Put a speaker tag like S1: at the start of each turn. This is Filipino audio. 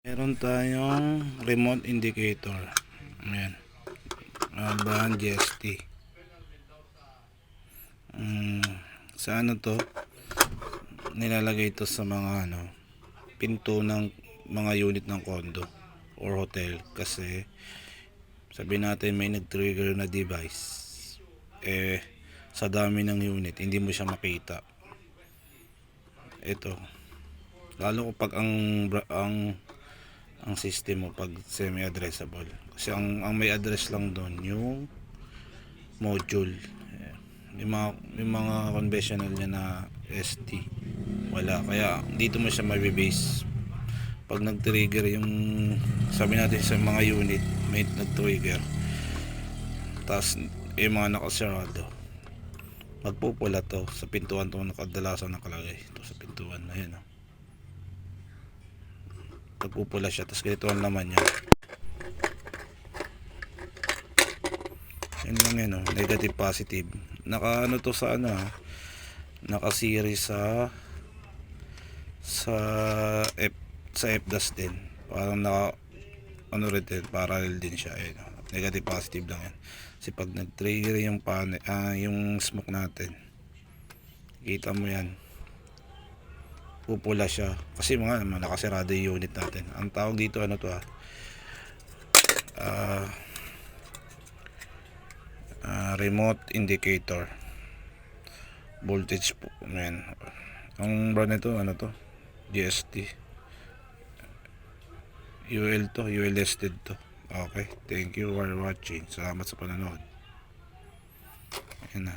S1: Meron tayong remote indicator. Ayan. Brand GST. Sa ano to? Nilalagay ito sa mga pinto ng mga unit ng condo or hotel, kasi sabihin natin may nag-trigger na device, sa dami ng unit hindi mo siya makita. Ito, lalo kapag ang system mo pag semi-addressable, kasi ang may address lang doon yung module. Yung mga conventional niya na ST wala, kaya dito mo siya mabibase. Pag nag-trigger yung, sabi natin sa mga unit may nag-trigger, tapos yung mga nakasarado, magpupula to sa pintuan to, nakadalasan nakalagay ito sa pintuan. Ayan, magpupula siya, tapos ganito ang laman niya. Yan lang yan, negative positive. Naka to sa naka-series sa F, sa F-DAS din. Parang naka rin din, parallel din siya. Ayun, negative positive lang yan. Kasi pag nag-trigger yung yung smoke natin, kita mo yan, pupula siya kasi nakasarado yung unit natin. Ang tawag dito remote indicator voltage po. Ayan. Ang brand nito GST UL listed to. Okay, thank you for watching. Salamat sa panonood. Ayan na.